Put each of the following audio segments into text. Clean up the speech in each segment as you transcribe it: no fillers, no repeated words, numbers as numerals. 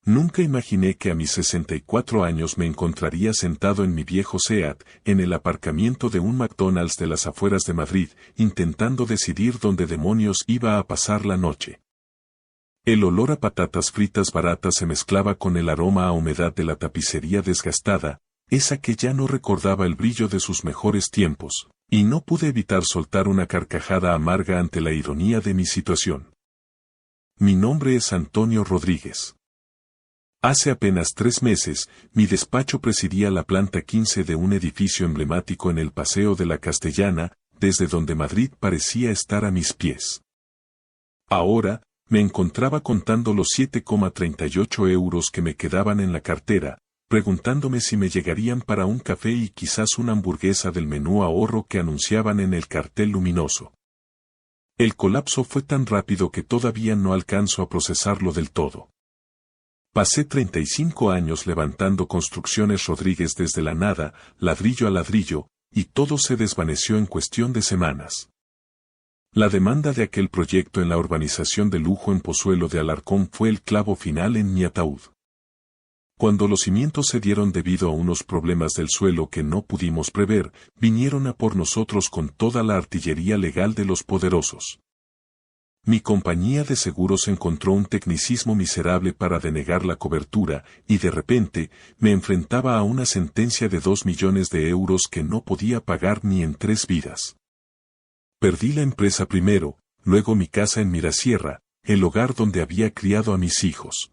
Nunca imaginé que a mis 64 años me encontraría sentado en mi viejo Seat, en el aparcamiento de un McDonald's de las afueras de Madrid, intentando decidir dónde demonios iba a pasar la noche. El olor a patatas fritas baratas se mezclaba con el aroma a humedad de la tapicería desgastada, esa que ya no recordaba el brillo de sus mejores tiempos, y no pude evitar soltar una carcajada amarga ante la ironía de mi situación. Mi nombre es Antonio Rodríguez. Hace apenas 3 meses, mi despacho presidía la planta 15 de un edificio emblemático en el Paseo de la Castellana, desde donde Madrid parecía estar a mis pies. Ahora, me encontraba contando los 7,38 euros que me quedaban en la cartera, preguntándome si me llegarían para un café y quizás una hamburguesa del menú ahorro que anunciaban en el cartel luminoso. El colapso fue tan rápido que todavía no alcanzo a procesarlo del todo. Pasé 35 años levantando Construcciones Rodríguez desde la nada, ladrillo a ladrillo, y todo se desvaneció en cuestión de semanas. La demanda de aquel proyecto en la urbanización de lujo en Pozuelo de Alarcón fue el clavo final en mi ataúd. Cuando los cimientos se dieron debido a unos problemas del suelo que no pudimos prever, vinieron a por nosotros con toda la artillería legal de los poderosos. Mi compañía de seguros encontró un tecnicismo miserable para denegar la cobertura, y de repente, me enfrentaba a una sentencia de 2 millones de euros que no podía pagar ni en 3 vidas. Perdí la empresa primero, luego mi casa en Mirasierra, el hogar donde había criado a mis hijos.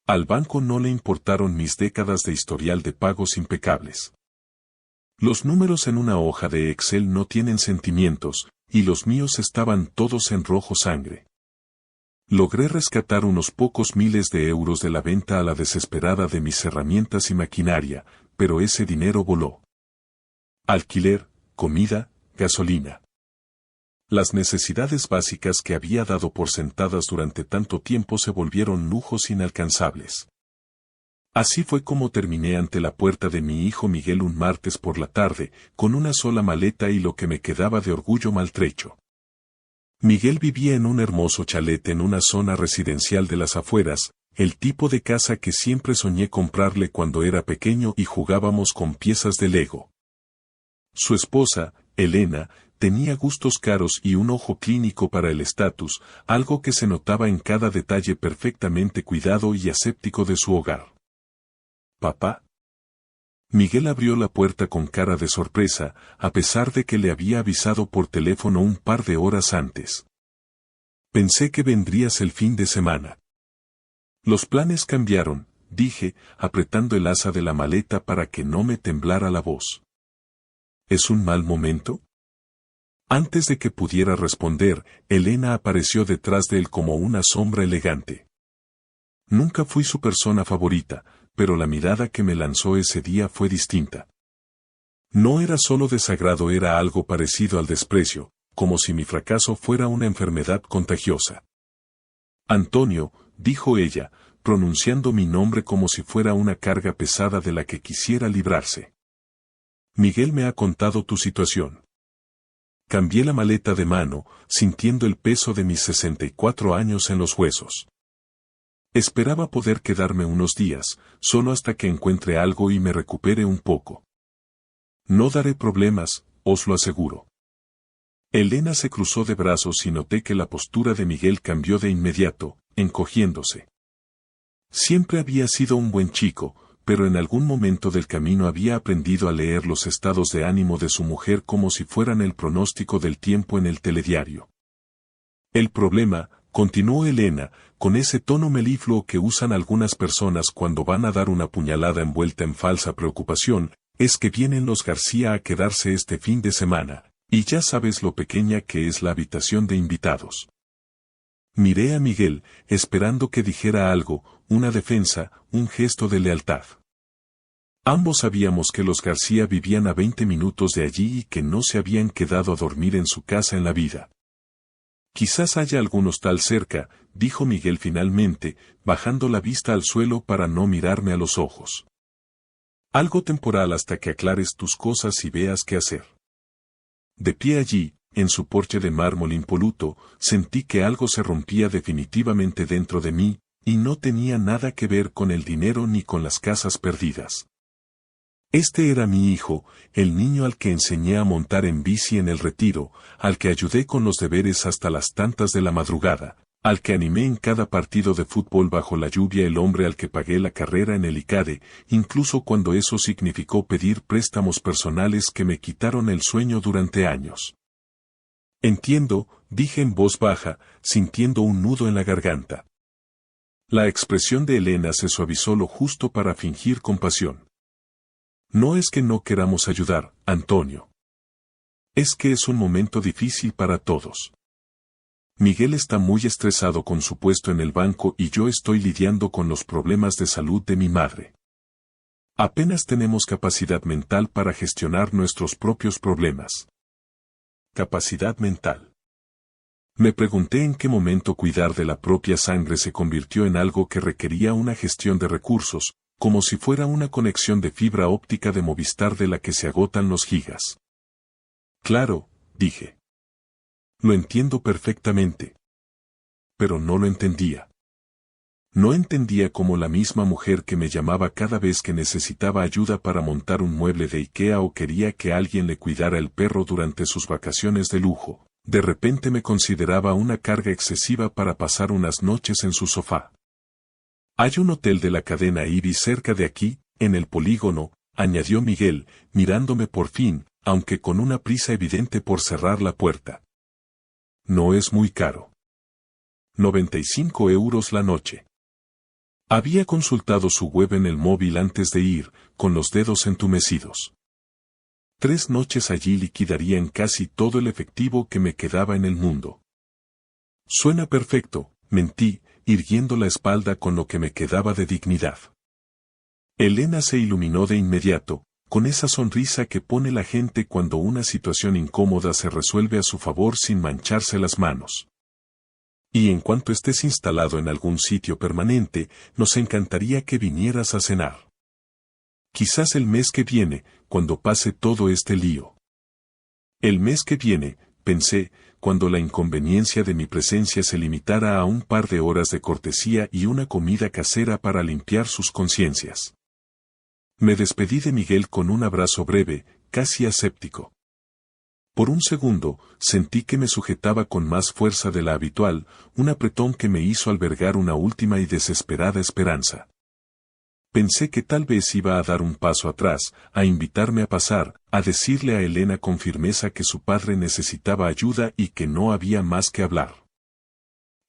Al banco no le importaron mis décadas de historial de pagos impecables. Los números en una hoja de Excel no tienen sentimientos, y los míos estaban todos en rojo sangre. Logré rescatar unos pocos miles de euros de la venta a la desesperada de mis herramientas y maquinaria, pero ese dinero voló. Alquiler, comida, gasolina. Las necesidades básicas que había dado por sentadas durante tanto tiempo se volvieron lujos inalcanzables. Así fue como terminé ante la puerta de mi hijo Miguel un martes por la tarde, con una sola maleta y lo que me quedaba de orgullo maltrecho. Miguel vivía en un hermoso chalet en una zona residencial de las afueras, el tipo de casa que siempre soñé comprarle cuando era pequeño y jugábamos con piezas de Lego. Su esposa, Elena, tenía gustos caros y un ojo clínico para el estatus, algo que se notaba en cada detalle perfectamente cuidado y aséptico de su hogar. ¿Papá? Miguel abrió la puerta con cara de sorpresa, a pesar de que le había avisado por teléfono un par de horas antes. Pensé que vendrías el fin de semana. Los planes cambiaron, dije, apretando el asa de la maleta para que no me temblara la voz. ¿Es un mal momento? Antes de que pudiera responder, Elena apareció detrás de él como una sombra elegante. Nunca fui su persona favorita, pero la mirada que me lanzó ese día fue distinta. No era solo desagrado, era algo parecido al desprecio, como si mi fracaso fuera una enfermedad contagiosa. Antonio, dijo ella, pronunciando mi nombre como si fuera una carga pesada de la que quisiera librarse. Miguel me ha contado tu situación. Cambié la maleta de mano, sintiendo el peso de mis 64 años en los huesos. Esperaba poder quedarme unos días, solo hasta que encuentre algo y me recupere un poco. No daré problemas, os lo aseguro. Elena se cruzó de brazos y noté que la postura de Miguel cambió de inmediato, encogiéndose. Siempre había sido un buen chico, pero en algún momento del camino había aprendido a leer los estados de ánimo de su mujer como si fueran el pronóstico del tiempo en el telediario. El problema, continuó Elena, con ese tono melifluo que usan algunas personas cuando van a dar una puñalada envuelta en falsa preocupación, es que vienen los García a quedarse este fin de semana, y ya sabes lo pequeña que es la habitación de invitados. Miré a Miguel, esperando que dijera algo, una defensa, un gesto de lealtad. Ambos sabíamos que los García vivían a 20 minutos de allí y que no se habían quedado a dormir en su casa en la vida. Quizás haya algún hostal cerca, dijo Miguel finalmente, bajando la vista al suelo para no mirarme a los ojos. Algo temporal hasta que aclares tus cosas y veas qué hacer. De pie allí, en su porche de mármol impoluto, sentí que algo se rompía definitivamente dentro de mí, y no tenía nada que ver con el dinero ni con las casas perdidas. Este era mi hijo, el niño al que enseñé a montar en bici en el retiro, al que ayudé con los deberes hasta las tantas de la madrugada, al que animé en cada partido de fútbol bajo la lluvia, el hombre al que pagué la carrera en el ICADE, incluso cuando eso significó pedir préstamos personales que me quitaron el sueño durante años. Entiendo, dije en voz baja, sintiendo un nudo en la garganta. La expresión de Elena se suavizó lo justo para fingir compasión. No es que no queramos ayudar, Antonio. Es que es un momento difícil para todos. Miguel está muy estresado con su puesto en el banco y yo estoy lidiando con los problemas de salud de mi madre. Apenas tenemos capacidad mental para gestionar nuestros propios problemas. Capacidad mental. Me pregunté en qué momento cuidar de la propia sangre se convirtió en algo que requería una gestión de recursos, como si fuera una conexión de fibra óptica de Movistar de la que se agotan los gigas. Claro, dije. Lo entiendo perfectamente. Pero no lo entendía. No entendía cómo la misma mujer que me llamaba cada vez que necesitaba ayuda para montar un mueble de IKEA o quería que alguien le cuidara el perro durante sus vacaciones de lujo, de repente me consideraba una carga excesiva para pasar unas noches en su sofá. Hay un hotel de la cadena Ibis cerca de aquí, en el polígono, añadió Miguel, mirándome por fin, aunque con una prisa evidente por cerrar la puerta. No es muy caro. 95 € la noche. Había consultado su web en el móvil antes de ir, con los dedos entumecidos. 3 noches allí liquidarían casi todo el efectivo que me quedaba en el mundo. Suena perfecto, mentí, irguiendo la espalda con lo que me quedaba de dignidad. Elena se iluminó de inmediato, con esa sonrisa que pone la gente cuando una situación incómoda se resuelve a su favor sin mancharse las manos. Y en cuanto estés instalado en algún sitio permanente, nos encantaría que vinieras a cenar. Quizás el mes que viene, cuando pase todo este lío. El mes que viene, pensé, cuando la inconveniencia de mi presencia se limitara a un par de horas de cortesía y una comida casera para limpiar sus conciencias. Me despedí de Miguel con un abrazo breve, casi aséptico. Por un segundo, sentí que me sujetaba con más fuerza de la habitual, un apretón que me hizo albergar una última y desesperada esperanza. Pensé que tal vez iba a dar un paso atrás, a invitarme a pasar, a decirle a Elena con firmeza que su padre necesitaba ayuda y que no había más que hablar.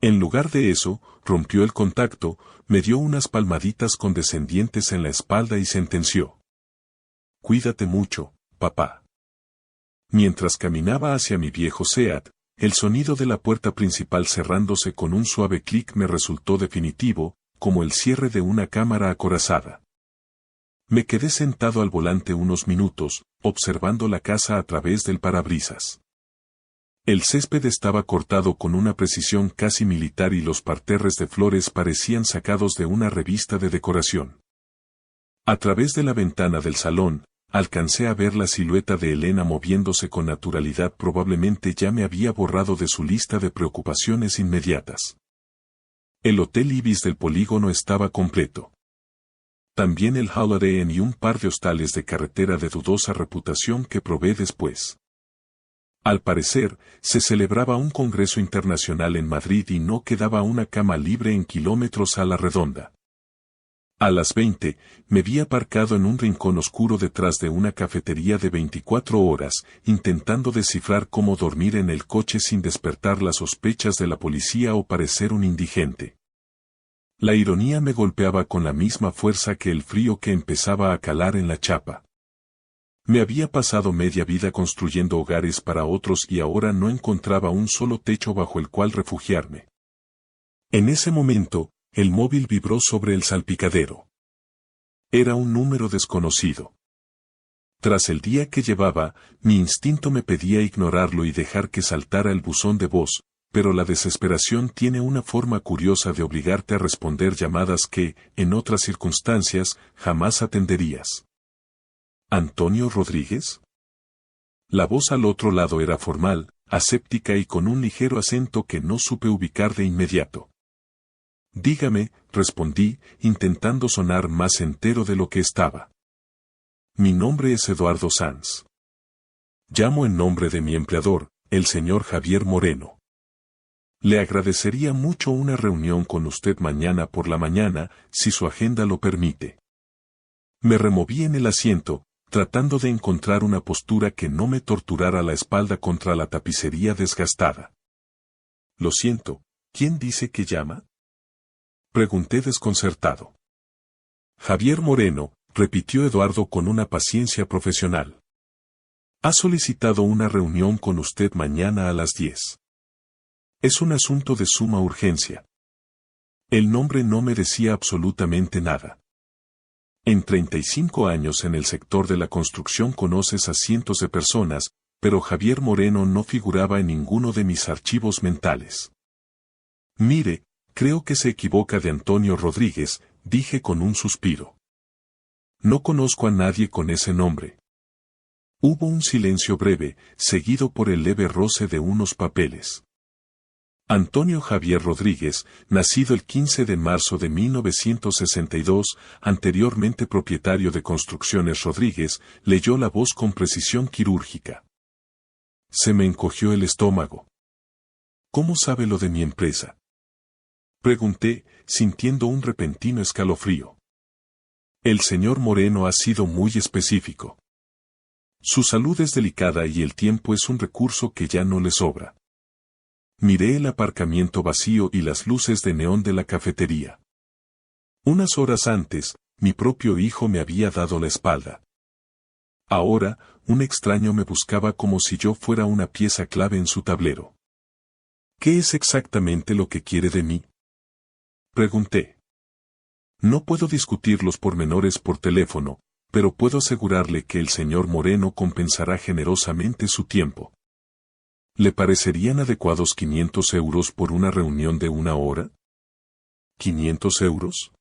En lugar de eso, rompió el contacto, me dio unas palmaditas condescendientes en la espalda y sentenció. Cuídate mucho, papá. Mientras caminaba hacia mi viejo Seat, el sonido de la puerta principal cerrándose con un suave clic me resultó definitivo, como el cierre de una cámara acorazada. Me quedé sentado al volante unos minutos, observando la casa a través del parabrisas. El césped estaba cortado con una precisión casi militar y los parterres de flores parecían sacados de una revista de decoración. A través de la ventana del salón, alcancé a ver la silueta de Elena moviéndose con naturalidad. Probablemente ya me había borrado de su lista de preocupaciones inmediatas. El Hotel Ibis del polígono estaba completo. También el Holiday Inn y un par de hostales de carretera de dudosa reputación que probé después. Al parecer, se celebraba un congreso internacional en Madrid y no quedaba una cama libre en kilómetros a la redonda. A las 20, me vi aparcado en un rincón oscuro detrás de una cafetería de 24 horas, intentando descifrar cómo dormir en el coche sin despertar las sospechas de la policía o parecer un indigente. La ironía me golpeaba con la misma fuerza que el frío que empezaba a calar en la chapa. Me había pasado media vida construyendo hogares para otros y ahora no encontraba un solo techo bajo el cual refugiarme. En ese momento, el móvil vibró sobre el salpicadero. Era un número desconocido. Tras el día que llevaba, mi instinto me pedía ignorarlo y dejar que saltara el buzón de voz, pero la desesperación tiene una forma curiosa de obligarte a responder llamadas que, en otras circunstancias, jamás atenderías. ¿Antonio Rodríguez? La voz al otro lado era formal, aséptica y con un ligero acento que no supe ubicar de inmediato. Dígame, respondí, intentando sonar más entero de lo que estaba. Mi nombre es Eduardo Sanz. Llamo en nombre de mi empleador, el señor Javier Moreno. Le agradecería mucho una reunión con usted mañana por la mañana, si su agenda lo permite. Me removí en el asiento, tratando de encontrar una postura que no me torturara la espalda contra la tapicería desgastada. Lo siento, ¿quién dice que llama? Pregunté desconcertado. Javier Moreno, repitió Eduardo con una paciencia profesional. Ha solicitado una reunión con usted mañana a las 10. Es un asunto de suma urgencia. El nombre no me decía absolutamente nada. En 35 años en el sector de la construcción conoces a cientos de personas, pero Javier Moreno no figuraba en ninguno de mis archivos mentales. Mire, creo que se equivoca de Antonio Rodríguez, dije con un suspiro. No conozco a nadie con ese nombre. Hubo un silencio breve, seguido por el leve roce de unos papeles. Antonio Javier Rodríguez, nacido el 15 de marzo de 1962, anteriormente propietario de Construcciones Rodríguez, leyó la voz con precisión quirúrgica. Se me encogió el estómago. ¿Cómo sabe lo de mi empresa? Pregunté, sintiendo un repentino escalofrío. El señor Moreno ha sido muy específico. Su salud es delicada y el tiempo es un recurso que ya no le sobra. Miré el aparcamiento vacío y las luces de neón de la cafetería. Unas horas antes, mi propio hijo me había dado la espalda. Ahora, un extraño me buscaba como si yo fuera una pieza clave en su tablero. ¿Qué es exactamente lo que quiere de mí? Pregunté. No puedo discutir los pormenores por teléfono, pero puedo asegurarle que el señor Moreno compensará generosamente su tiempo. ¿Le parecerían adecuados 500 euros por una reunión de 1 hora? ¿500 euros?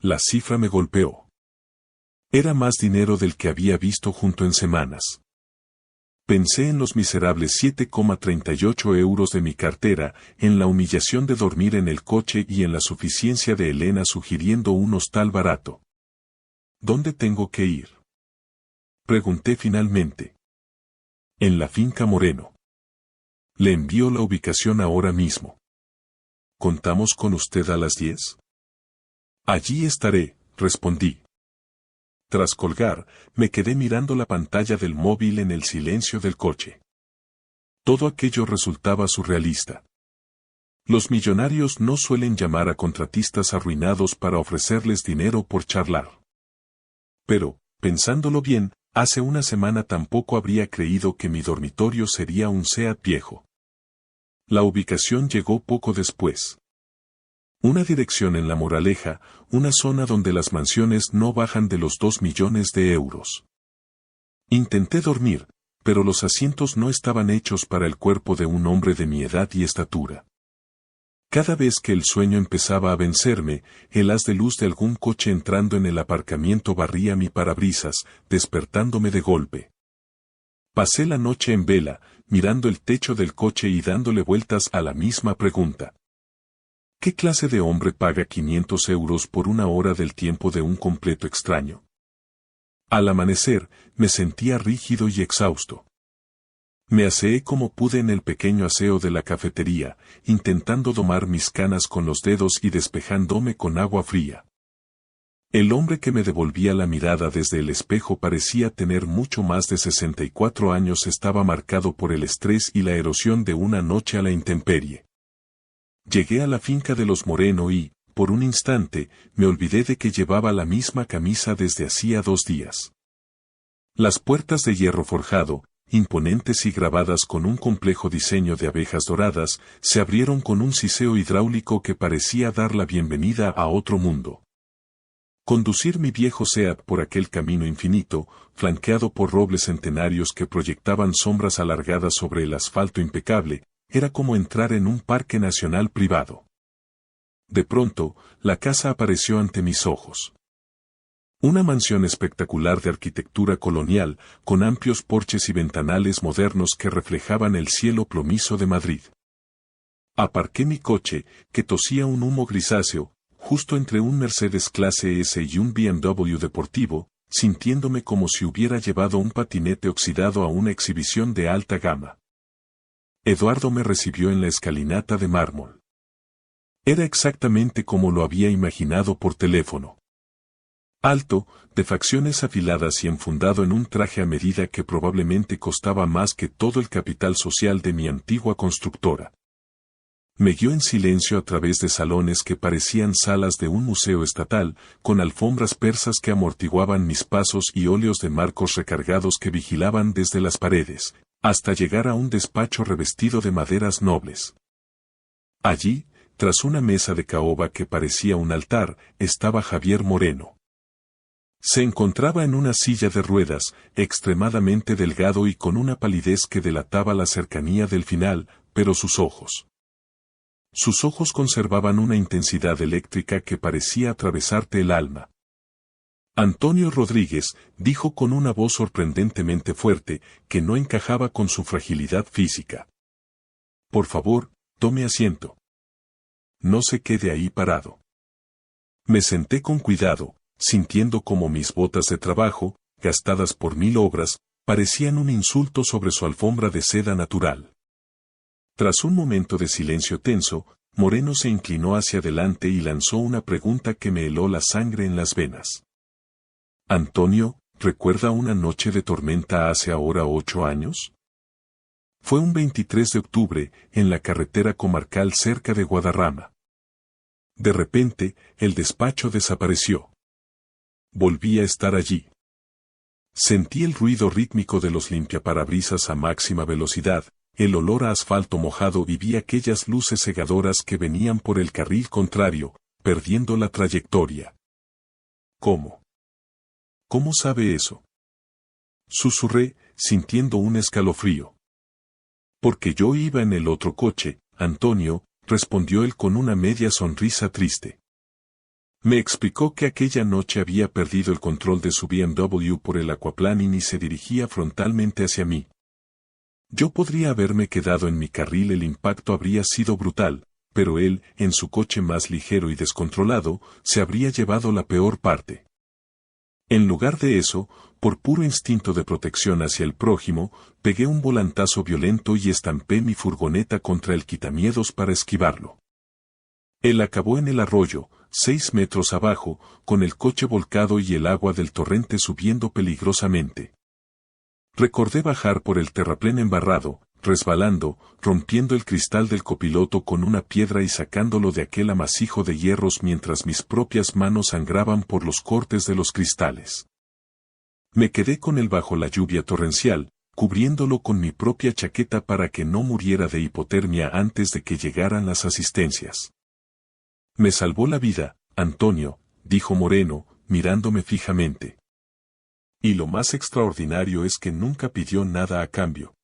La cifra me golpeó. Era más dinero del que había visto junto en semanas. Pensé en los miserables 7,38 euros de mi cartera, en la humillación de dormir en el coche y en la suficiencia de Elena sugiriendo un hostal barato. ¿Dónde tengo que ir? Pregunté finalmente. En la finca Moreno. Le envío la ubicación ahora mismo. ¿Contamos con usted a las 10? Allí estaré, respondí. Tras colgar, me quedé mirando la pantalla del móvil en el silencio del coche. Todo aquello resultaba surrealista. Los millonarios no suelen llamar a contratistas arruinados para ofrecerles dinero por charlar. Pero, pensándolo bien, hace una semana tampoco habría creído que mi dormitorio sería un Seat viejo. La ubicación llegó poco después. Una dirección en La Moraleja, una zona donde las mansiones no bajan de los 2 millones de euros. Intenté dormir, pero los asientos no estaban hechos para el cuerpo de un hombre de mi edad y estatura. Cada vez que el sueño empezaba a vencerme, el haz de luz de algún coche entrando en el aparcamiento barría mi parabrisas, despertándome de golpe. Pasé la noche en vela, mirando el techo del coche y dándole vueltas a la misma pregunta. ¿Qué clase de hombre paga 500 euros por 1 hora del tiempo de un completo extraño? Al amanecer, me sentía rígido y exhausto. Me aseé como pude en el pequeño aseo de la cafetería, intentando domar mis canas con los dedos y despejándome con agua fría. El hombre que me devolvía la mirada desde el espejo parecía tener mucho más de 64 años. Estaba marcado por el estrés y la erosión de una noche a la intemperie. Llegué a la finca de los Moreno y, por un instante, me olvidé de que llevaba la misma camisa desde hacía 2 días. Las puertas de hierro forjado, imponentes y grabadas con un complejo diseño de abejas doradas, se abrieron con un siseo hidráulico que parecía dar la bienvenida a otro mundo. Conducir mi viejo Seat por aquel camino infinito, flanqueado por robles centenarios que proyectaban sombras alargadas sobre el asfalto impecable, era como entrar en un parque nacional privado. De pronto, la casa apareció ante mis ojos. Una mansión espectacular de arquitectura colonial, con amplios porches y ventanales modernos que reflejaban el cielo plomizo de Madrid. Aparqué mi coche, que tosía un humo grisáceo, justo entre un Mercedes clase S y un BMW deportivo, sintiéndome como si hubiera llevado un patinete oxidado a una exhibición de alta gama. Eduardo me recibió en la escalinata de mármol. Era exactamente como lo había imaginado por teléfono. Alto, de facciones afiladas y enfundado en un traje a medida que probablemente costaba más que todo el capital social de mi antigua constructora. Me guió en silencio a través de salones que parecían salas de un museo estatal, con alfombras persas que amortiguaban mis pasos y óleos de marcos recargados que vigilaban desde las paredes, hasta llegar a un despacho revestido de maderas nobles. Allí, tras una mesa de caoba que parecía un altar, estaba Javier Moreno. Se encontraba en una silla de ruedas, extremadamente delgado y con una palidez que delataba la cercanía del final, pero sus ojos conservaban una intensidad eléctrica que parecía atravesarte el alma. Antonio Rodríguez, dijo con una voz sorprendentemente fuerte, que no encajaba con su fragilidad física. Por favor, tome asiento. No se quede ahí parado. Me senté con cuidado, sintiendo como mis botas de trabajo, gastadas por 1000 obras, parecían un insulto sobre su alfombra de seda natural. Tras un momento de silencio tenso, Moreno se inclinó hacia adelante y lanzó una pregunta que me heló la sangre en las venas. Antonio, ¿recuerda una noche de tormenta hace ahora 8 años? Fue un 23 de octubre, en la carretera comarcal cerca de Guadarrama. De repente, el despacho desapareció. Volví a estar allí. Sentí el ruido rítmico de los limpiaparabrisas a máxima velocidad, el olor a asfalto mojado y vi aquellas luces cegadoras que venían por el carril contrario, perdiendo la trayectoria. ¿Cómo? ¿Cómo sabe eso? Susurré, sintiendo un escalofrío. Porque yo iba en el otro coche, Antonio, respondió él con una media sonrisa triste. Me explicó que aquella noche había perdido el control de su BMW por el aquaplaning y se dirigía frontalmente hacia mí. Yo podría haberme quedado en mi carril, el impacto habría sido brutal, pero él, en su coche más ligero y descontrolado, se habría llevado la peor parte. En lugar de eso, por puro instinto de protección hacia el prójimo, pegué un volantazo violento y estampé mi furgoneta contra el quitamiedos para esquivarlo. Él acabó en el arroyo, 6 metros abajo, con el coche volcado y el agua del torrente subiendo peligrosamente. Recordé bajar por el terraplén embarrado, resbalando, rompiendo el cristal del copiloto con una piedra y sacándolo de aquel amasijo de hierros mientras mis propias manos sangraban por los cortes de los cristales. Me quedé con él bajo la lluvia torrencial, cubriéndolo con mi propia chaqueta para que no muriera de hipotermia antes de que llegaran las asistencias. Me salvó la vida, Antonio, dijo Moreno, mirándome fijamente. Y lo más extraordinario es que nunca pidió nada a cambio.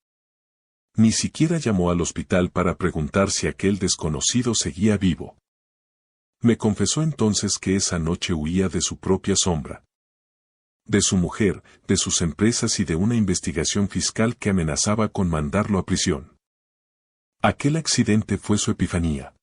Ni siquiera llamó al hospital para preguntar si aquel desconocido seguía vivo. Me confesó entonces que esa noche huía de su propia sombra. De su mujer, de sus empresas y de una investigación fiscal que amenazaba con mandarlo a prisión. Aquel accidente fue su epifanía.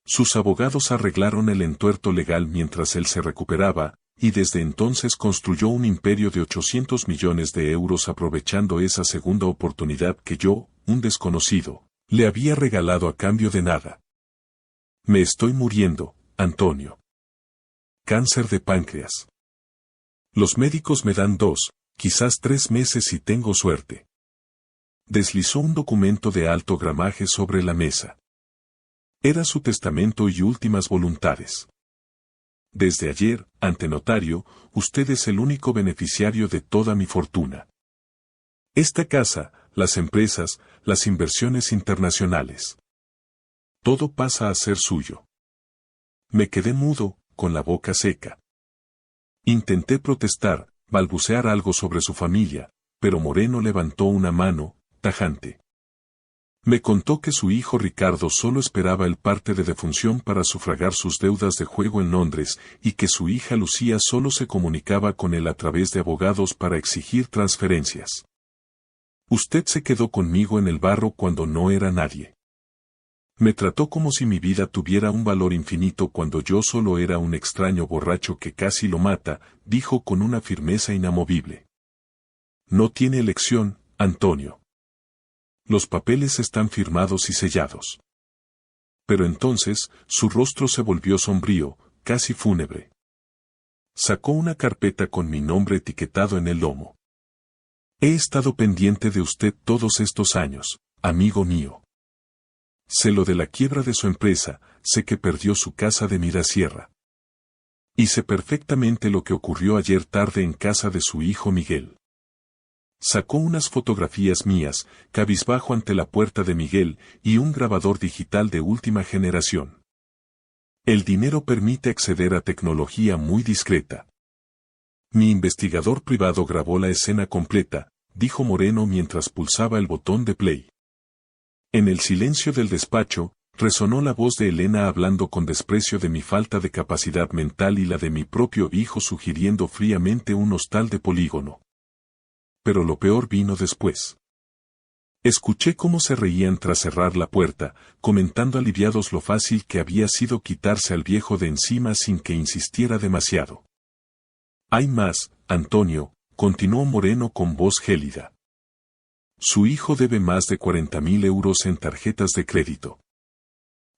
Sus abogados arreglaron el entuerto legal mientras él se recuperaba, y desde entonces construyó un imperio de 800 millones de euros aprovechando esa segunda oportunidad que yo, un desconocido, le había regalado a cambio de nada. Me estoy muriendo, Antonio. Cáncer de páncreas. Los médicos me dan 2, quizás 3 meses si tengo suerte. Deslizó un documento de alto gramaje sobre la mesa. Era su testamento y últimas voluntades. Desde ayer, ante notario, usted es el único beneficiario de toda mi fortuna. Esta casa, las empresas, las inversiones internacionales. Todo pasa a ser suyo. Me quedé mudo, con la boca seca. Intenté protestar, balbucear algo sobre su familia, pero Moreno levantó una mano, tajante. Me contó que su hijo Ricardo solo esperaba el parte de defunción para sufragar sus deudas de juego en Londres y que su hija Lucía solo se comunicaba con él a través de abogados para exigir transferencias. Usted se quedó conmigo en el barro cuando no era nadie. Me trató como si mi vida tuviera un valor infinito cuando yo solo era un extraño borracho que casi lo mata, dijo con una firmeza inamovible. No tiene elección, Antonio. Los papeles están firmados y sellados. Pero entonces, su rostro se volvió sombrío, casi fúnebre. Sacó una carpeta con mi nombre etiquetado en el lomo. He estado pendiente de usted todos estos años, amigo mío. Sé lo de la quiebra de su empresa, sé que perdió su casa de Mirasierra. Y sé perfectamente lo que ocurrió ayer tarde en casa de su hijo Miguel. Sacó unas fotografías mías, cabizbajo ante la puerta de Miguel, y un grabador digital de última generación. El dinero permite acceder a tecnología muy discreta. Mi investigador privado grabó la escena completa, dijo Moreno mientras pulsaba el botón de play. En el silencio del despacho, resonó la voz de Elena hablando con desprecio de mi falta de capacidad mental y la de mi propio hijo sugiriendo fríamente un hostal de polígono. Pero lo peor vino después. Escuché cómo se reían tras cerrar la puerta, comentando aliviados lo fácil que había sido quitarse al viejo de encima sin que insistiera demasiado. Hay más, Antonio, continuó Moreno con voz gélida. Su hijo debe más de 40.000 euros en tarjetas de crédito.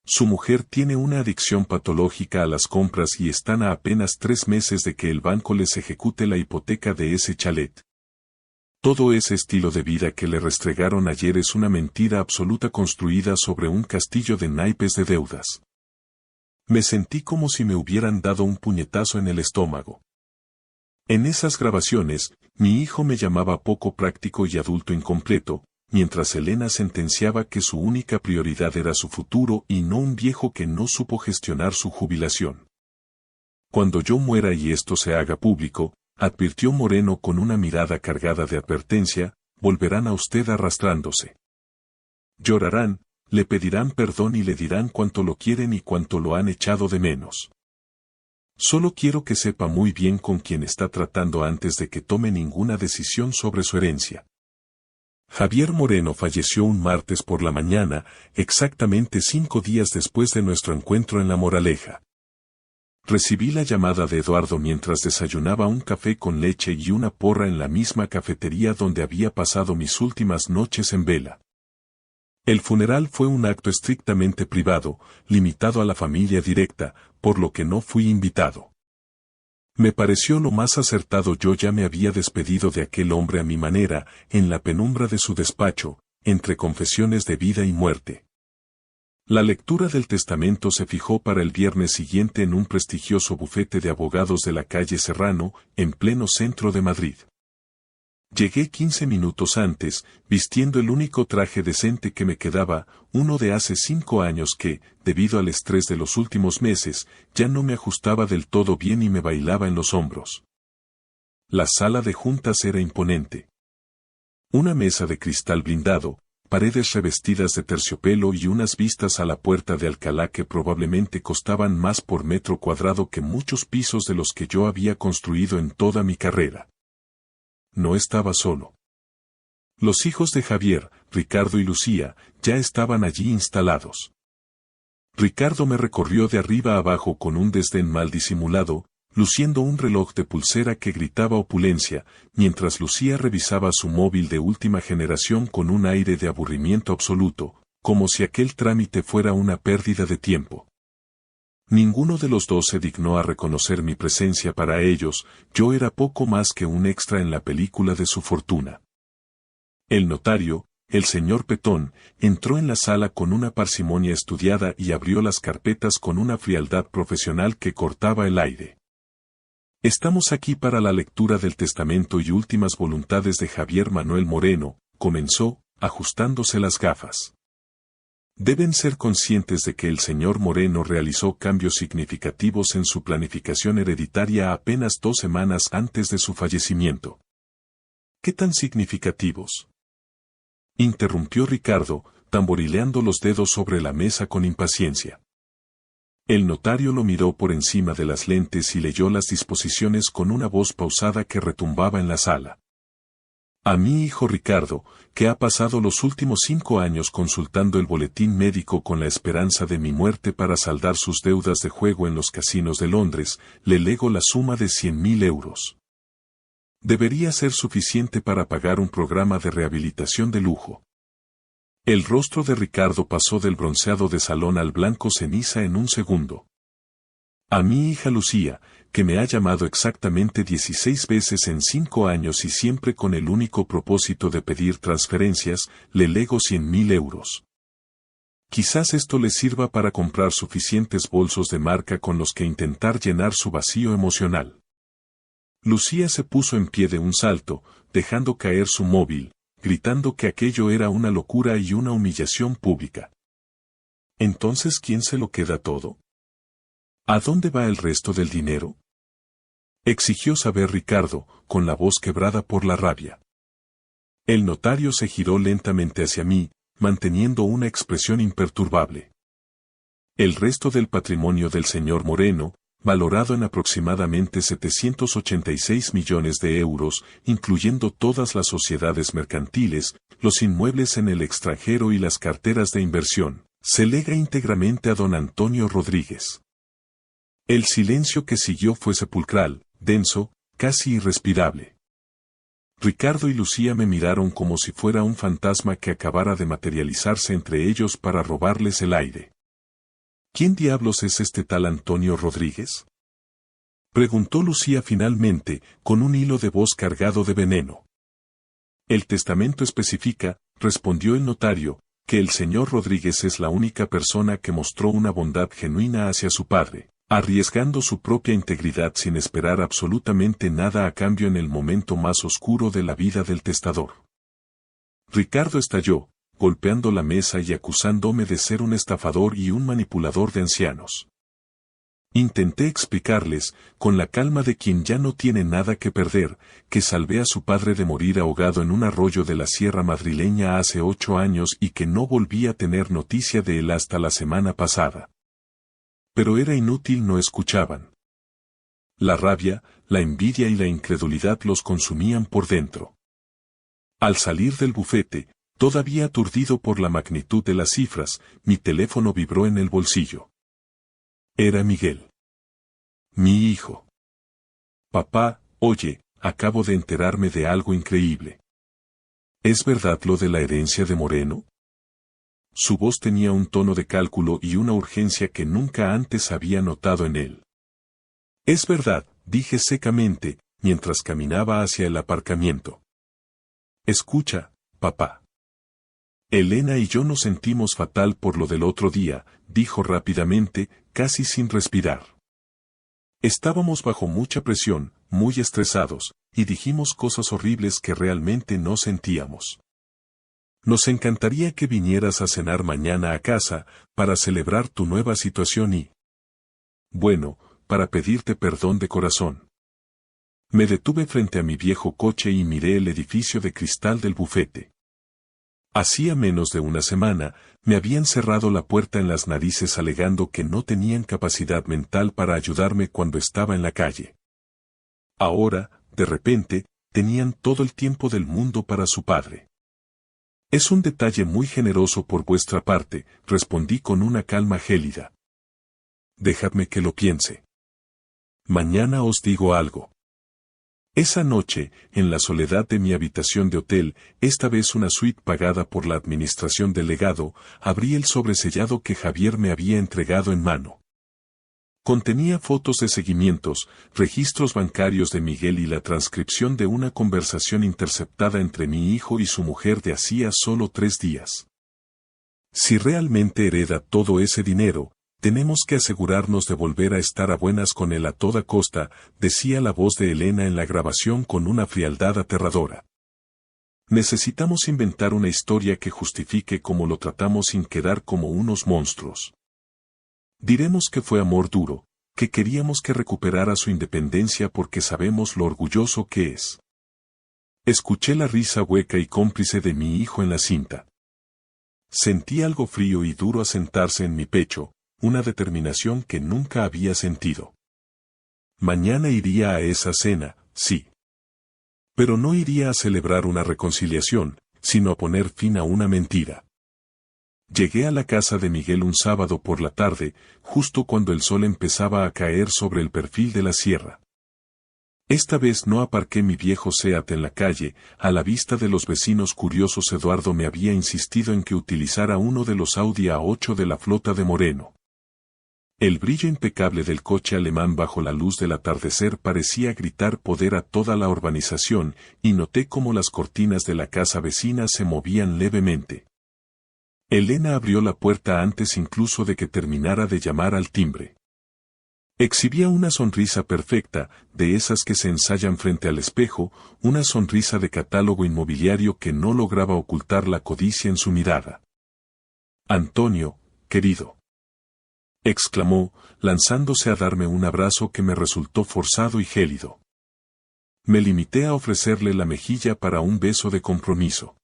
Su mujer tiene una adicción patológica a las compras y están a apenas 3 meses de que el banco les ejecute la hipoteca de ese chalet. Todo ese estilo de vida que le restregaron ayer es una mentira absoluta construida sobre un castillo de naipes de deudas. Me sentí como si me hubieran dado un puñetazo en el estómago. En esas grabaciones, mi hijo me llamaba poco práctico y adulto incompleto, mientras Elena sentenciaba que su única prioridad era su futuro y no un viejo que no supo gestionar su jubilación. Cuando yo muera y esto se haga público, advirtió Moreno con una mirada cargada de advertencia, volverán a usted arrastrándose. Llorarán, le pedirán perdón y le dirán cuánto lo quieren y cuánto lo han echado de menos. Solo quiero que sepa muy bien con quién está tratando antes de que tome ninguna decisión sobre su herencia. Javier Moreno falleció un martes por la mañana, exactamente 5 días después de nuestro encuentro en La Moraleja. Recibí la llamada de Eduardo mientras desayunaba un café con leche y una porra en la misma cafetería donde había pasado mis últimas noches en vela. El funeral fue un acto estrictamente privado, limitado a la familia directa, por lo que no fui invitado. Me pareció lo más acertado. Yo ya me había despedido de aquel hombre a mi manera, en la penumbra de su despacho, entre confesiones de vida y muerte. La lectura del testamento se fijó para el viernes siguiente en un prestigioso bufete de abogados de la calle Serrano, en pleno centro de Madrid. Llegué 15 minutos antes, vistiendo el único traje decente que me quedaba, uno de hace 5 años que, debido al estrés de los últimos meses, ya no me ajustaba del todo bien y me bailaba en los hombros. La sala de juntas era imponente. Una mesa de cristal blindado, paredes revestidas de terciopelo y unas vistas a la Puerta de Alcalá que probablemente costaban más por metro cuadrado que muchos pisos de los que yo había construido en toda mi carrera. No estaba solo. Los hijos de Javier, Ricardo y Lucía, ya estaban allí instalados. Ricardo me recorrió de arriba a abajo con un desdén mal disimulado, luciendo un reloj de pulsera que gritaba opulencia, mientras Lucía revisaba su móvil de última generación con un aire de aburrimiento absoluto, como si aquel trámite fuera una pérdida de tiempo. Ninguno de los dos se dignó a reconocer mi presencia. Para ellos, yo era poco más que un extra en la película de su fortuna. El notario, el señor Petón, entró en la sala con una parsimonia estudiada y abrió las carpetas con una frialdad profesional que cortaba el aire. Estamos aquí para la lectura del testamento y últimas voluntades de Javier Manuel Moreno, comenzó, ajustándose las gafas. Deben ser conscientes de que el señor Moreno realizó cambios significativos en su planificación hereditaria apenas 2 semanas antes de su fallecimiento. ¿Qué tan significativos?, interrumpió Ricardo, tamborileando los dedos sobre la mesa con impaciencia. El notario lo miró por encima de las lentes y leyó las disposiciones con una voz pausada que retumbaba en la sala. A mi hijo Ricardo, que ha pasado los últimos 5 años consultando el boletín médico con la esperanza de mi muerte para saldar sus deudas de juego en los casinos de Londres, le lego la suma de 100.000 euros. Debería ser suficiente para pagar un programa de rehabilitación de lujo. El rostro de Ricardo pasó del bronceado de salón al blanco ceniza en un segundo. A mi hija Lucía, que me ha llamado exactamente 16 veces en 5 años y siempre con el único propósito de pedir transferencias, le lego 100.000 euros. Quizás esto le sirva para comprar suficientes bolsos de marca con los que intentar llenar su vacío emocional. Lucía se puso en pie de un salto, dejando caer su móvil, gritando que aquello era una locura y una humillación pública. ¿Entonces quién se lo queda todo? ¿A dónde va el resto del dinero? Exigió saber Ricardo, con la voz quebrada por la rabia. El notario se giró lentamente hacia mí, manteniendo una expresión imperturbable. El resto del patrimonio del señor Moreno, valorado en aproximadamente 786 millones de euros, incluyendo todas las sociedades mercantiles, los inmuebles en el extranjero y las carteras de inversión, se lega íntegramente a don Antonio Rodríguez. El silencio que siguió fue sepulcral, denso, casi irrespirable. Ricardo y Lucía me miraron como si fuera un fantasma que acabara de materializarse entre ellos para robarles el aire. ¿Quién diablos es este tal Antonio Rodríguez? Preguntó Lucía finalmente, con un hilo de voz cargado de veneno. El testamento especifica, respondió el notario, que el señor Rodríguez es la única persona que mostró una bondad genuina hacia su padre, arriesgando su propia integridad sin esperar absolutamente nada a cambio en el momento más oscuro de la vida del testador. Ricardo estalló, golpeando la mesa y acusándome de ser un estafador y un manipulador de ancianos. Intenté explicarles, con la calma de quien ya no tiene nada que perder, que salvé a su padre de morir ahogado en un arroyo de la sierra madrileña hace 8 años y que no volví a tener noticia de él hasta la semana pasada. Pero era inútil, no escuchaban. La rabia, la envidia y la incredulidad los consumían por dentro. Al salir del bufete, todavía aturdido por la magnitud de las cifras, mi teléfono vibró en el bolsillo. Era Miguel. Mi hijo. Papá, oye, acabo de enterarme de algo increíble. ¿Es verdad lo de la herencia de Moreno? Su voz tenía un tono de cálculo y una urgencia que nunca antes había notado en él. Es verdad, dije secamente, mientras caminaba hacia el aparcamiento. Escucha, papá. Elena y yo nos sentimos fatal por lo del otro día, dijo rápidamente, casi sin respirar. Estábamos bajo mucha presión, muy estresados, y dijimos cosas horribles que realmente no sentíamos. Nos encantaría que vinieras a cenar mañana a casa, para celebrar tu nueva situación y... bueno, para pedirte perdón de corazón. Me detuve frente a mi viejo coche y miré el edificio de cristal del bufete. Hacía menos de una semana, me habían cerrado la puerta en las narices alegando que no tenían capacidad mental para ayudarme cuando estaba en la calle. Ahora, de repente, tenían todo el tiempo del mundo para su padre. Es un detalle muy generoso por vuestra parte, respondí con una calma gélida. Dejadme que lo piense. Mañana os digo algo. Esa noche, en la soledad de mi habitación de hotel, esta vez una suite pagada por la administración del legado, abrí el sobresellado que Javier me había entregado en mano. Contenía fotos de seguimientos, registros bancarios de Miguel y la transcripción de una conversación interceptada entre mi hijo y su mujer de hacía solo 3 días. Si realmente hereda todo ese dinero, tenemos que asegurarnos de volver a estar a buenas con él a toda costa, decía la voz de Elena en la grabación con una frialdad aterradora. Necesitamos inventar una historia que justifique cómo lo tratamos sin quedar como unos monstruos. Diremos que fue amor duro, que queríamos que recuperara su independencia porque sabemos lo orgulloso que es. Escuché la risa hueca y cómplice de mi hijo en la cinta. Sentí algo frío y duro asentarse en mi pecho, una determinación que nunca había sentido. Mañana iría a esa cena, sí. Pero no iría a celebrar una reconciliación, sino a poner fin a una mentira. Llegué a la casa de Miguel un sábado por la tarde, justo cuando el sol empezaba a caer sobre el perfil de la sierra. Esta vez no aparqué mi viejo Seat en la calle, a la vista de los vecinos curiosos. Eduardo me había insistido en que utilizara uno de los Audi A8 de la flota de Moreno. El brillo impecable del coche alemán bajo la luz del atardecer parecía gritar poder a toda la urbanización, y noté cómo las cortinas de la casa vecina se movían levemente. Elena abrió la puerta antes incluso de que terminara de llamar al timbre. Exhibía una sonrisa perfecta, de esas que se ensayan frente al espejo, una sonrisa de catálogo inmobiliario que no lograba ocultar la codicia en su mirada. «Antonio, querido», exclamó, lanzándose a darme un abrazo que me resultó forzado y gélido. Me limité a ofrecerle la mejilla para un beso de compromiso.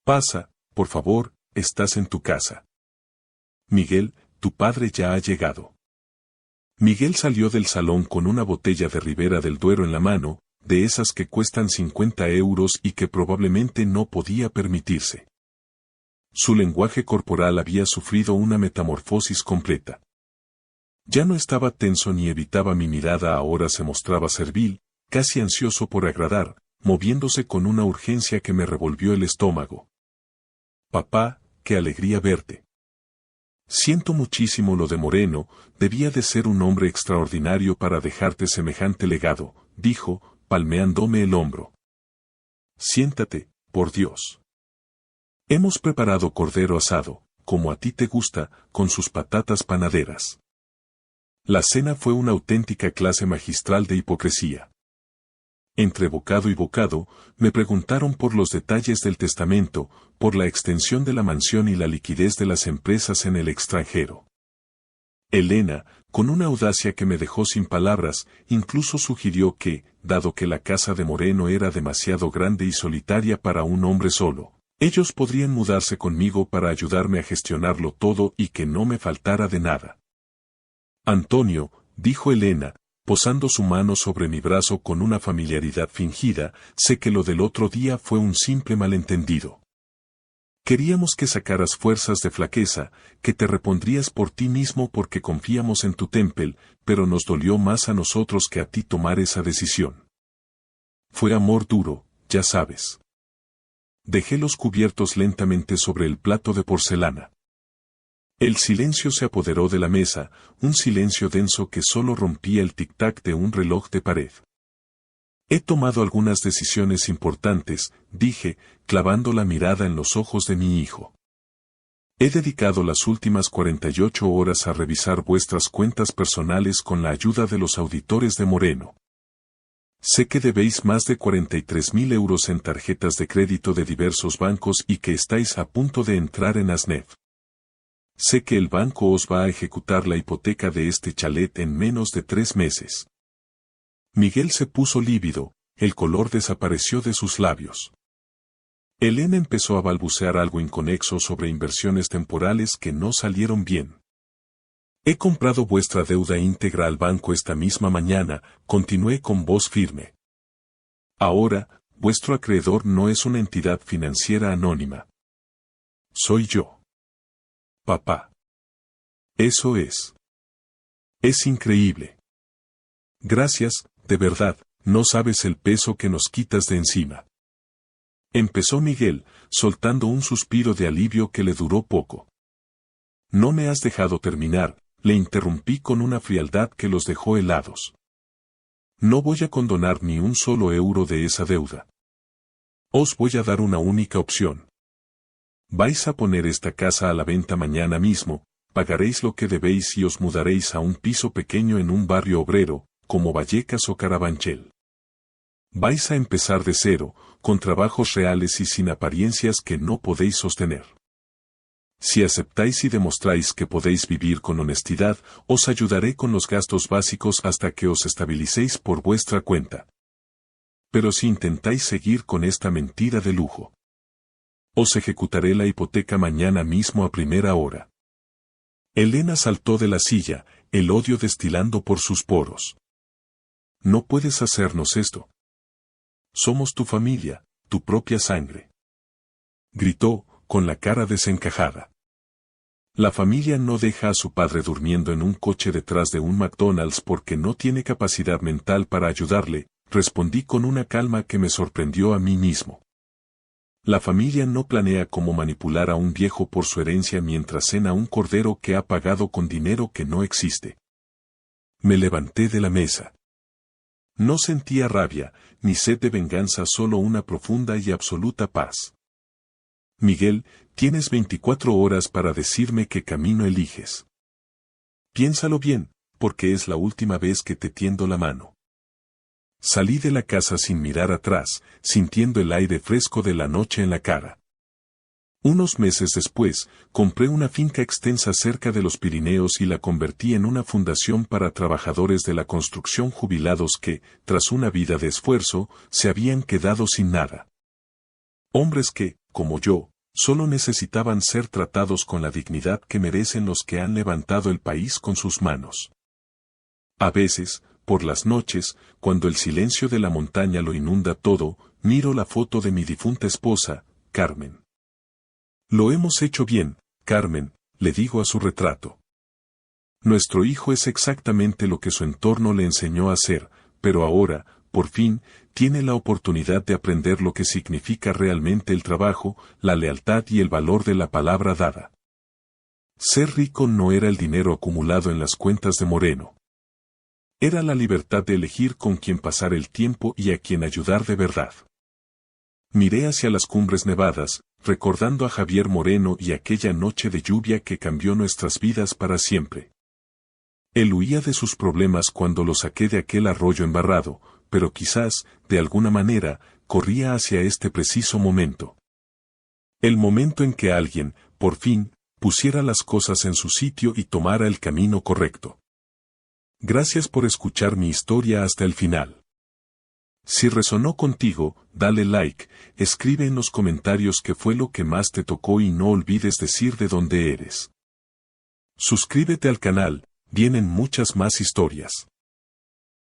«Pasa, por favor, estás en tu casa. Miguel, tu padre ya ha llegado». Miguel salió del salón con una botella de Ribera del Duero en la mano, de esas que cuestan 50 euros y que probablemente no podía permitirse. Su lenguaje corporal había sufrido una metamorfosis completa. Ya no estaba tenso ni evitaba mi mirada, ahora se mostraba servil, casi ansioso por agradar, moviéndose con una urgencia que me revolvió el estómago. «Papá, qué alegría verte. Siento muchísimo lo de Moreno, debía de ser un hombre extraordinario para dejarte semejante legado», dijo, palmeándome el hombro. «Siéntate, por Dios. Hemos preparado cordero asado, como a ti te gusta, con sus patatas panaderas». La cena fue una auténtica clase magistral de hipocresía. Entre bocado y bocado, me preguntaron por los detalles del testamento, por la extensión de la mansión y la liquidez de las empresas en el extranjero. Elena, con una audacia que me dejó sin palabras, incluso sugirió que, dado que la casa de Moreno era demasiado grande y solitaria para un hombre solo, ellos podrían mudarse conmigo para ayudarme a gestionarlo todo y que no me faltara de nada. «Antonio», dijo Elena, posando su mano sobre mi brazo con una familiaridad fingida, «sé que lo del otro día fue un simple malentendido. Queríamos que sacaras fuerzas de flaqueza, que te repondrías por ti mismo porque confiamos en tu temple, pero nos dolió más a nosotros que a ti tomar esa decisión. Fue amor duro, ya sabes». Dejé los cubiertos lentamente sobre el plato de porcelana. El silencio se apoderó de la mesa, un silencio denso que solo rompía el tic-tac de un reloj de pared. «He tomado algunas decisiones importantes», dije, clavando la mirada en los ojos de mi hijo. «He dedicado las últimas 48 horas a revisar vuestras cuentas personales con la ayuda de los auditores de Moreno. Sé que debéis más de 43.000 euros en tarjetas de crédito de diversos bancos y que estáis a punto de entrar en ASNEF. Sé que el banco os va a ejecutar la hipoteca de este chalet en menos de 3 meses». Miguel se puso lívido, el color desapareció de sus labios. Elena empezó a balbucear algo inconexo sobre inversiones temporales que no salieron bien. «He comprado vuestra deuda íntegra al banco esta misma mañana», continué con voz firme. «Ahora, vuestro acreedor no es una entidad financiera anónima. Soy yo. Papá. Eso es. Es increíble. Gracias, de verdad, no sabes el peso que nos quitas de encima». Empezó Miguel, soltando un suspiro de alivio que le duró poco. «No me has dejado terminar», le interrumpí con una frialdad que los dejó helados. «No voy a condonar ni un solo euro de esa deuda. Os voy a dar una única opción. Vais a poner esta casa a la venta mañana mismo, pagaréis lo que debéis y os mudaréis a un piso pequeño en un barrio obrero, como Vallecas o Carabanchel. Vais a empezar de cero, con trabajos reales y sin apariencias que no podéis sostener. Si aceptáis y demostráis que podéis vivir con honestidad, os ayudaré con los gastos básicos hasta que os estabilicéis por vuestra cuenta. Pero si intentáis seguir con esta mentira de lujo, os ejecutaré la hipoteca mañana mismo a primera hora». Elena saltó de la silla, el odio destilando por sus poros. «No puedes hacernos esto. Somos tu familia, tu propia sangre. Gritó, con la cara desencajada. La familia no deja a su padre durmiendo en un coche detrás de un McDonald's porque no tiene capacidad mental para ayudarle, respondí con una calma que me sorprendió a mí mismo. La familia no planea cómo manipular a un viejo por su herencia mientras cena un cordero que ha pagado con dinero que no existe. Me levanté de la mesa. No sentía rabia, ni sed de venganza, solo una profunda y absoluta paz. Miguel, tienes 24 horas para decirme qué camino eliges. Piénsalo bien, porque es la última vez que te tiendo la mano. Salí de la casa sin mirar atrás, sintiendo el aire fresco de la noche en la cara. Unos meses después, compré una finca extensa cerca de los Pirineos y la convertí en una fundación para trabajadores de la construcción jubilados que, tras una vida de esfuerzo, se habían quedado sin nada. Hombres que, como yo, solo necesitaban ser tratados con la dignidad que merecen los que han levantado el país con sus manos. A veces, por las noches, cuando el silencio de la montaña lo inunda todo, miro la foto de mi difunta esposa, Carmen. Lo hemos hecho bien, Carmen, le digo a su retrato. Nuestro hijo es exactamente lo que su entorno le enseñó a ser, pero ahora, por fin, tiene la oportunidad de aprender lo que significa realmente el trabajo, la lealtad y el valor de la palabra dada. Ser rico no era el dinero acumulado en las cuentas de Moreno. Era la libertad de elegir con quién pasar el tiempo y a quién ayudar de verdad. Miré hacia las cumbres nevadas, recordando a Javier Moreno y aquella noche de lluvia que cambió nuestras vidas para siempre. Él huía de sus problemas cuando lo saqué de aquel arroyo embarrado, pero quizás, de alguna manera, corría hacia este preciso momento. El momento en que alguien, por fin, pusiera las cosas en su sitio y tomara el camino correcto. Gracias por escuchar mi historia hasta el final. Si resonó contigo, dale like, escribe en los comentarios qué fue lo que más te tocó y no olvides decir de dónde eres. Suscríbete al canal, vienen muchas más historias.